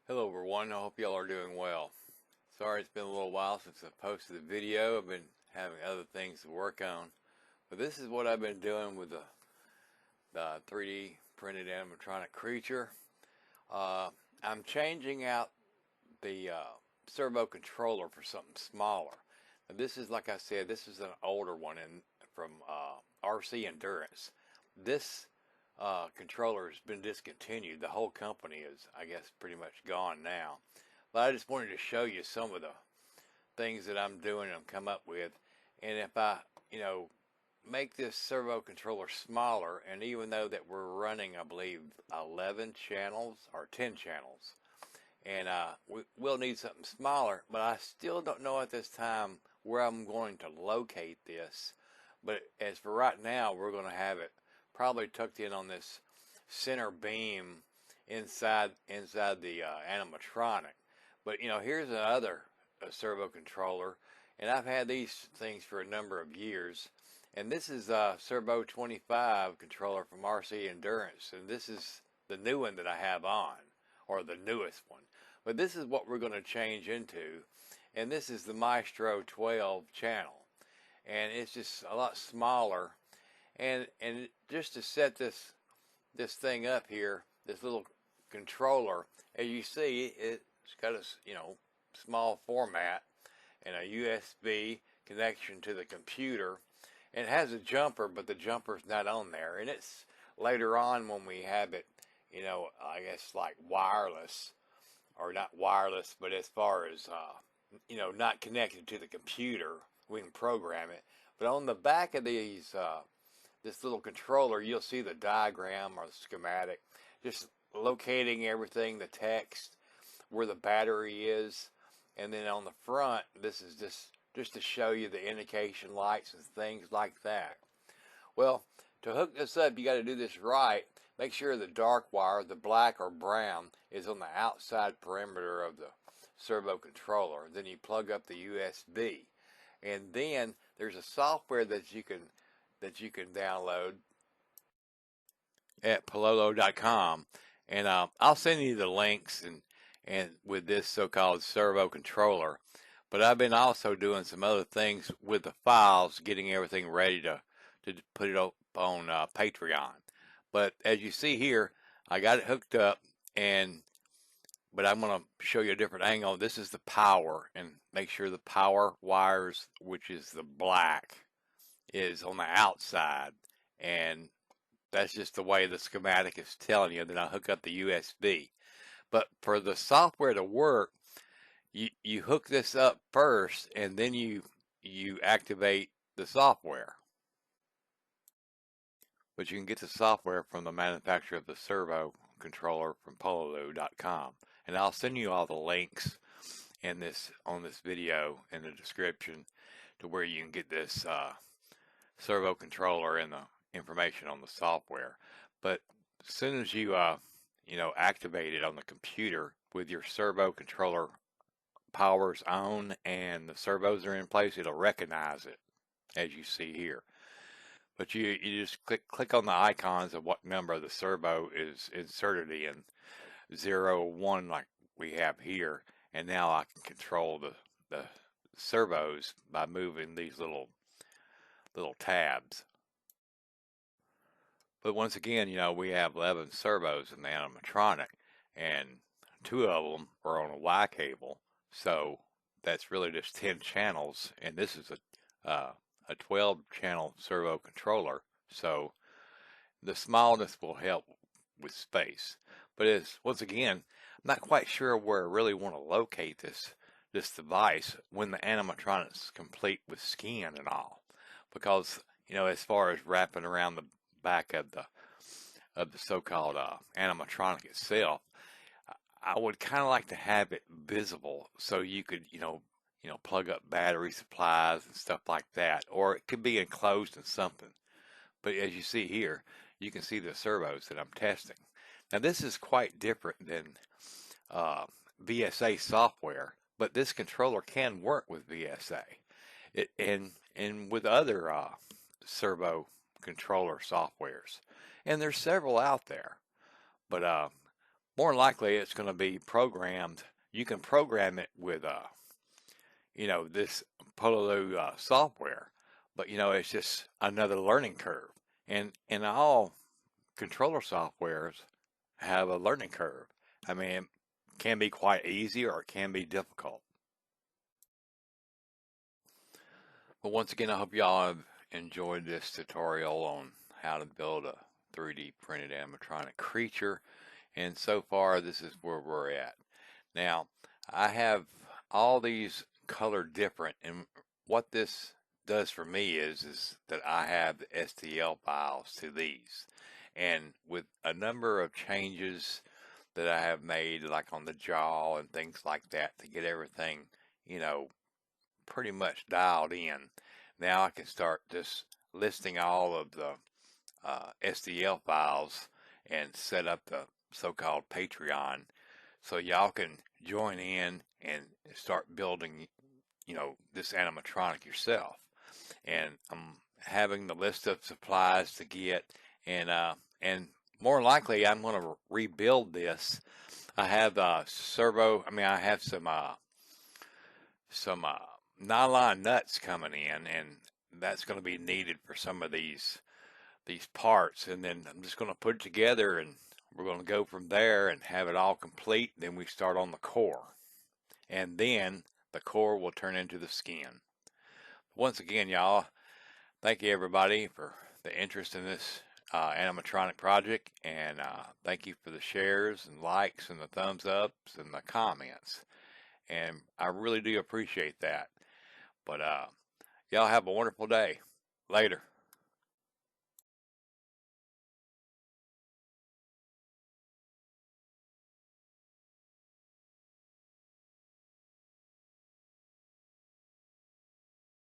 Hello everyone, I hope y'all are doing well. Sorry it's been a little while since I posted the video. I've been having other things to work on. But this is what I've been doing with the 3D printed animatronic creature. I'm changing out the servo controller for something smaller. Now this is, like I said, this is an older one from RC Endurance. This controller has been discontinued. The whole company is, I guess, pretty much gone now. But I just wanted to show you some of the things that I'm doing and come up with. And if I, make this servo controller smaller, and even though that we're running, I believe, 11 channels or 10 channels, and we'll need something smaller, but I still don't know at this time where I'm going to locate this. But as for right now, we're going to have it probably tucked in on this center beam inside the animatronic. But here's another servo controller, and I've had these things for a number of years. And this is a Servo 25 controller from RC Endurance, and this is the new one that I have on, or the newest one. But this is what we're going to change into, and this is the Maestro 12 channel, and it's just a lot smaller. And just to set this thing up here, this little controller, as you see, it's got a small format and a USB connection to the computer. And it has a jumper, but the jumper's not on there. And it's later on when we have it, I guess like wireless, or not wireless, but as far as, not connected to the computer, we can program it. But on the back of these, this little controller, you'll see the diagram or the schematic, just locating everything, the text, where the battery is. And then on the front, this is just to show you the indication lights and things like that. Well, to hook this up, you got to do this right. Make sure the dark wire, the black or brown, is on the outside perimeter of the servo controller. Then you plug up the USB, and then there's a software that you can download at pololo.com, and I'll send you the links and with this so-called servo controller. But I've been also doing some other things with the files, getting everything ready to put it up on Patreon. But as you see here, I got it hooked up, but I'm going to show you a different angle. This is the power, and make sure the power wires, which is the black, is on the outside, and that's just the way the schematic is telling you. Then I hook up the USB. But for the software to work, you hook this up first, and then you activate the software. But you can get the software from the manufacturer of the servo controller from pololo.com, and I'll send you all the links on this video in the description to where you can get this servo controller and the information on the software. But as soon as you activate it on the computer with your servo controller powers on and the servos are in place, it'll recognize it, as you see here. But you just click on the icons of what number the servo is inserted in, 0, 1, like we have here, and now I can control the servos by moving these little tabs. But once again, we have 11 servos in the animatronic, and 2 of them are on a Y cable. So that's really just 10 channels, and this is a 12-channel servo controller. So the smallness will help with space. But once again, I'm not quite sure where I really want to locate this device when the animatronic's complete with skin and all, because as far as wrapping around the back of the so-called animatronic itself, I would kind of like to have it visible so you could, plug up battery supplies and stuff like that, or it could be enclosed in something. But as you see here, you can see the servos that I'm testing. Now this is quite different than VSA software, but this controller can work with VSA and with other servo controller softwares, and there's several out there. But more than likely it's going to be programmed. You can program it with this Pololu software, but it's just another learning curve. And all controller softwares have a learning curve. I mean, it can be quite easy or it can be difficult. But once again, I hope y'all have enjoyed this tutorial on how to build a 3D printed animatronic creature. And so far, this is where we're at. Now, I have all these colored different, and what this does for me is that I have the STL files to these. And with a number of changes that I have made, like on the jaw and things like that, to get everything, pretty much dialed in, now I can start just listing all of the STL files and set up the so-called Patreon so y'all can join in and start building this animatronic yourself. And I'm having the list of supplies to get, and more likely I'm going to rebuild this. I have I have some nylon nuts coming in, and that's going to be needed for some of these parts. And then I'm just going to put it together, and we're going to go from there and have it all complete. Then we start on the core, and then the core will turn into the skin. Once again, y'all, thank you everybody for the interest in this animatronic project, and thank you for the shares and likes and the thumbs ups and the comments, and I really do appreciate that. But y'all have a wonderful day. Later.